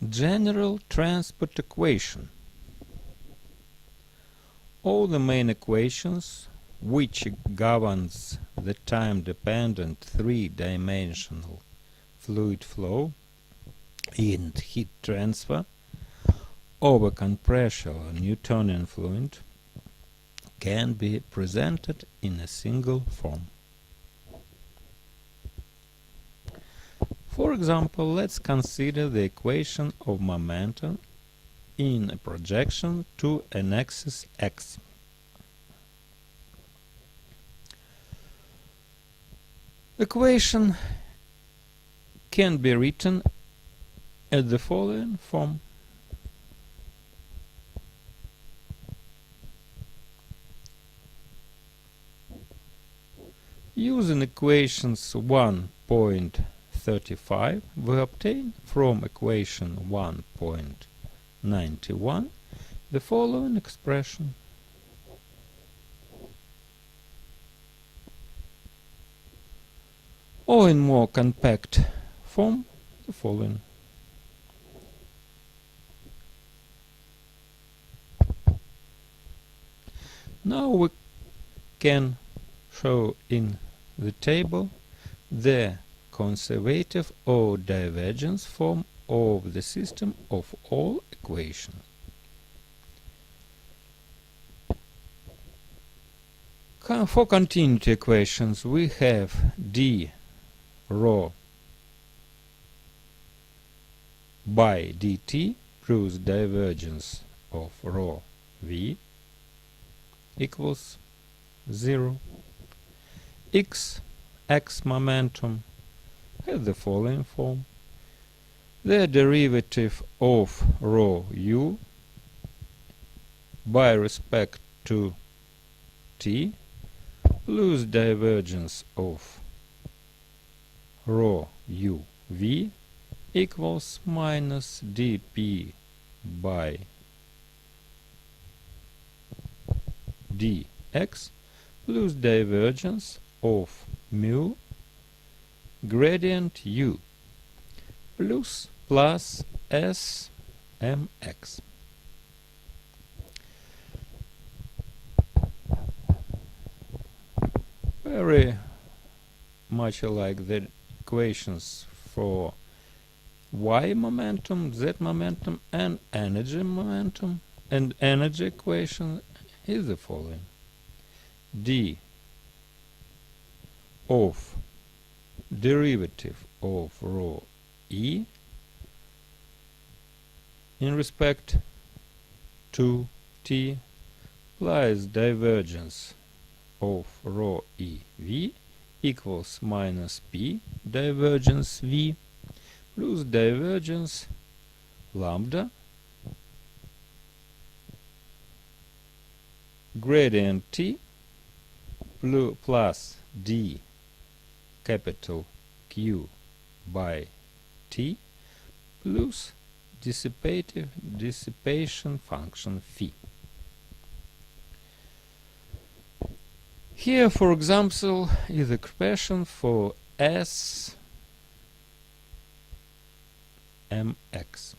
General transport equation. All the main equations which governs the time-dependent three-dimensional fluid flow and heat transfer over compression or Newtonian fluid can be presented in a single form. For example, let's consider the equation of momentum in a projection to an axis x. Equation can be written at the following form. Using equations 1.35, we obtain from equation 1.91 the following expression. Or in more compact form, the following. Now we can show in the table the conservative or divergence form of the system of all equations. For continuity equations, we have d rho by dt plus divergence of rho v equals 0. X momentum has the following form. The derivative of rho u by respect to t plus divergence of rho u v equals minus dp by dx plus divergence of mu gradient u plus s mx. Very much like the equations for y momentum, z momentum, and energy momentum, and energy equation is the following. D of derivative of rho e in respect to t plus divergence of rho e v equals minus p divergence v plus divergence lambda gradient t plus d capital Q by t plus dissipation function phi. Here, for example, is the expression for S mx.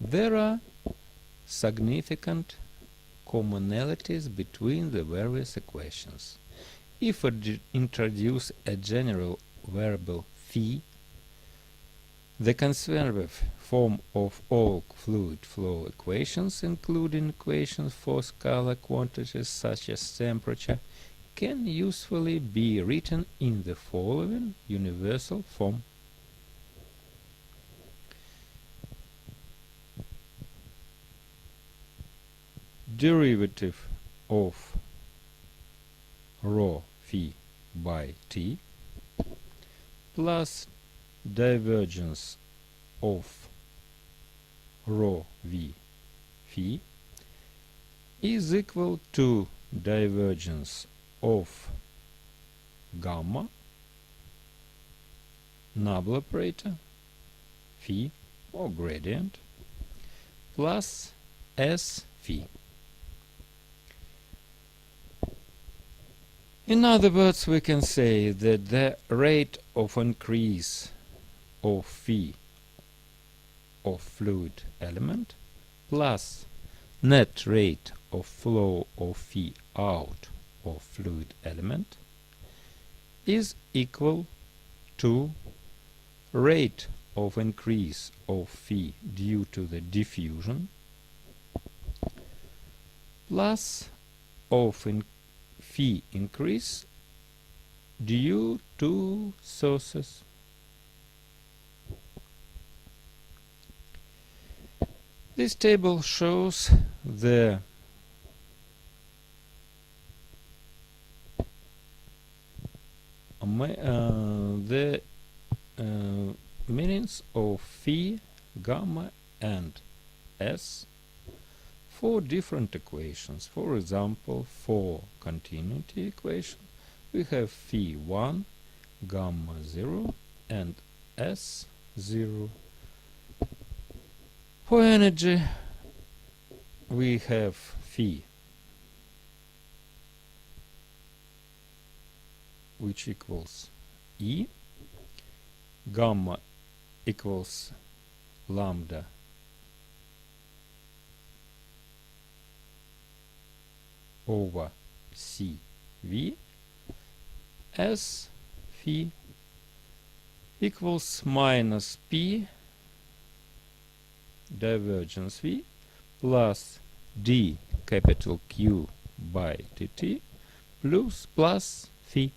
There are significant commonalities between the various equations. If we introduce a general variable phi, the conservative form of all fluid flow equations, including equations for scalar quantities such as temperature, can usefully be written in the following universal form. Derivative of rho phi by t plus divergence of rho v phi is equal to divergence of gamma null operator phi or gradient plus s phi. In other words, we can say that the rate of increase of phi of fluid element plus net rate of flow of phi out of fluid element is equal to rate of increase of phi due to the diffusion plus of phi increase due to sources. This table shows the meanings of phi, gamma and s for different equations. For example, for continuity equation we have phi 1, gamma 0 and s 0. For energy we have phi, which equals E, gamma equals lambda over CV, S phi equals minus P divergence V plus D capital Q by dt plus phi.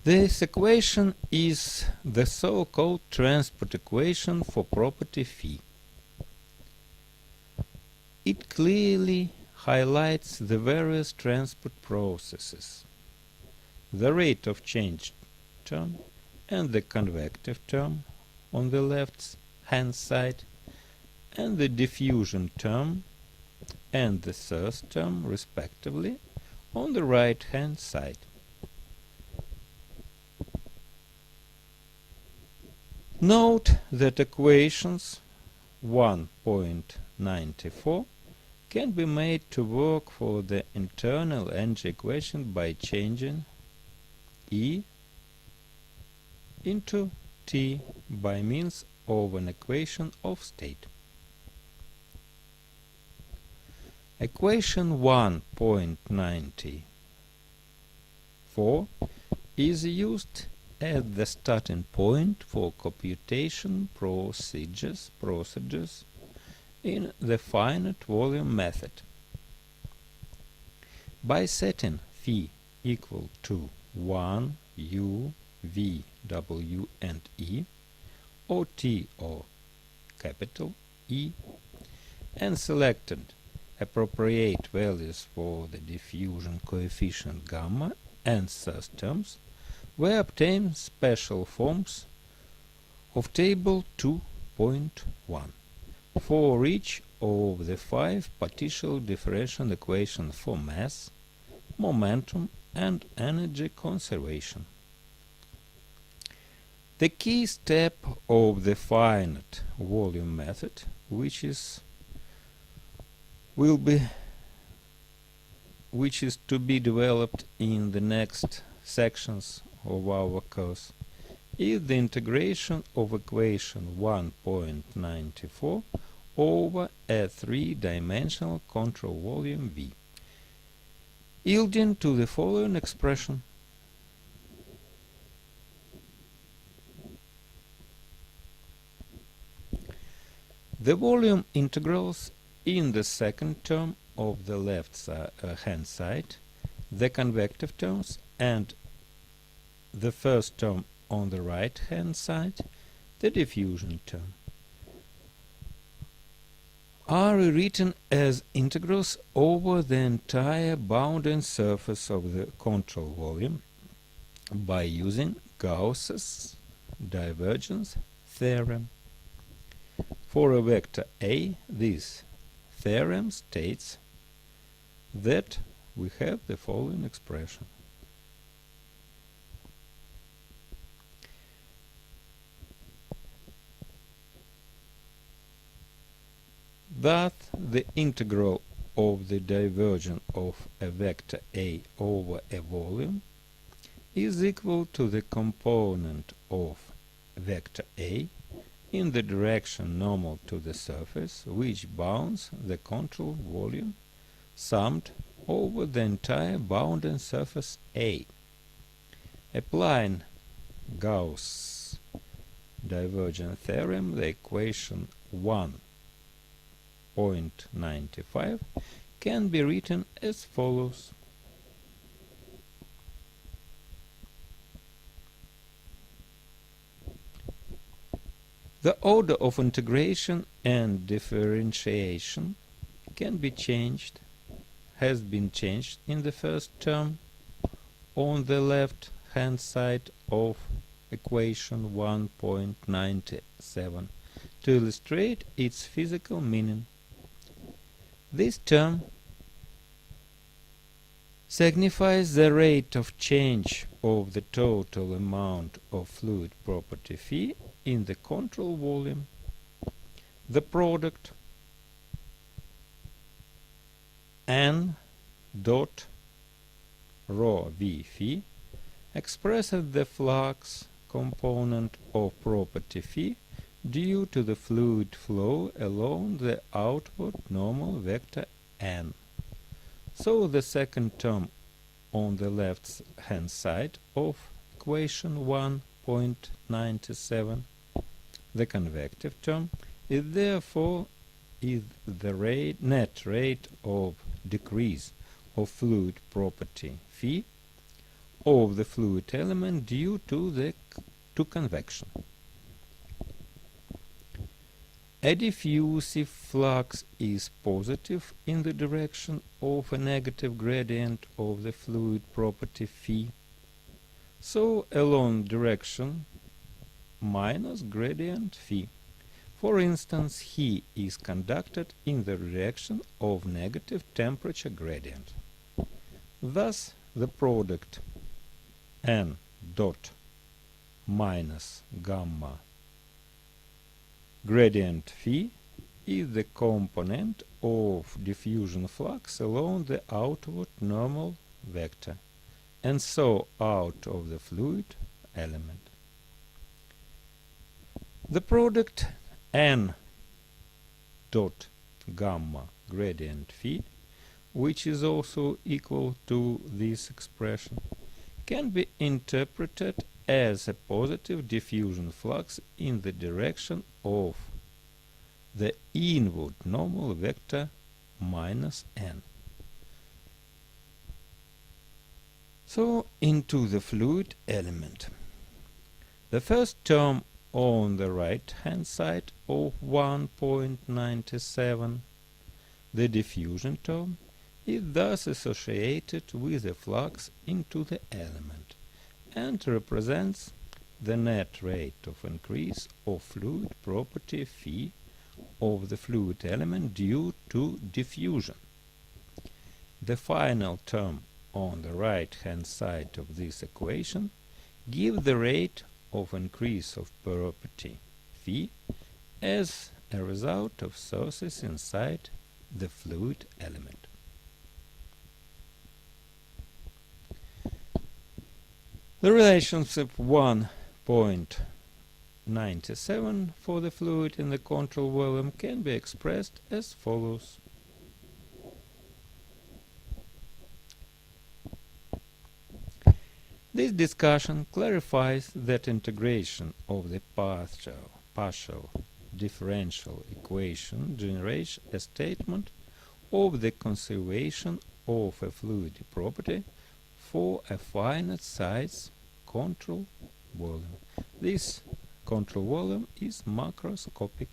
This equation is the so-called transport equation for property phi. It clearly highlights the various transport processes, the rate of change term and the convective term on the left hand side, and the diffusion term and the source term respectively on the right hand side. Note that equations 1.94 can be made to work for the internal energy equation by changing E into T by means of an equation of state. Equation 1.94 is used as the starting point for computation procedures in the finite volume method. By setting phi equal to 1 u, v, w and e, or t or capital E, and selected appropriate values for the diffusion coefficient gamma and source terms, we obtain special forms of table 2.1 for each of the 5 partial differential equations for mass, momentum and energy conservation. The key step of the finite volume method, which is to be developed in the next sections of our course, is the integration of equation 1.94 over a 3-dimensional control volume V, yielding to the following expression. The volume integrals in the second term of the left hand side, the convective terms, and the first term on the right hand side, the diffusion term, are rewritten as integrals over the entire bounding surface of the control volume by using Gauss's divergence theorem. For a vector A, this theorem states that we have the following expression. That the integral of the divergence of a vector A over a volume is equal to the component of vector A in the direction normal to the surface, which bounds the control volume summed over the entire bounding surface A. Applying Gauss' divergence theorem, the equation 1.95 can be written as follows. The order of integration and differentiation has been changed in the first term on the left hand side of equation 1.97 to illustrate its physical meaning. This term signifies the rate of change of the total amount of fluid property phi in the control volume. The product n dot rho v phi expresses the flux component of property phi due to the fluid flow along the outward normal vector n. So the second term on the left hand side of equation 1.97, the convective term, is therefore the net rate of decrease of fluid property phi of the fluid element due to convection. A diffusive flux is positive in the direction of a negative gradient of the fluid property phi. So along direction minus gradient phi. For instance, he is conducted in the direction of negative temperature gradient. Thus, the product n dot minus gamma gradient phi is the component of diffusion flux along the outward normal vector, and so out of the fluid element. The product n dot gamma gradient phi, which is also equal to this expression, can be interpreted as a positive diffusion flux in the direction of the inward normal vector minus n. So into the fluid element. The first term on the right hand side of 1.97, the diffusion term, is thus associated with the flux into the element and represents the net rate of increase of fluid property phi of the fluid element due to diffusion. The final term on the right hand side of this equation gives the rate of increase of property phi as a result of sources inside the fluid element. The relationship 1.97 for the fluid in the control volume can be expressed as follows. This discussion clarifies that integration of the partial differential equation generates a statement of the conservation of a fluid property for a finite size control volume. This control volume is macroscopic.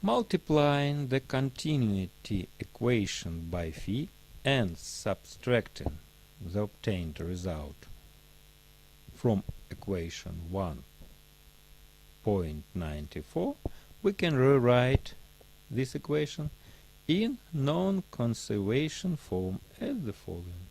Multiplying the continuity equation by phi and subtracting the obtained result from equation 1.94, we can rewrite this equation in non-conservation form as the following.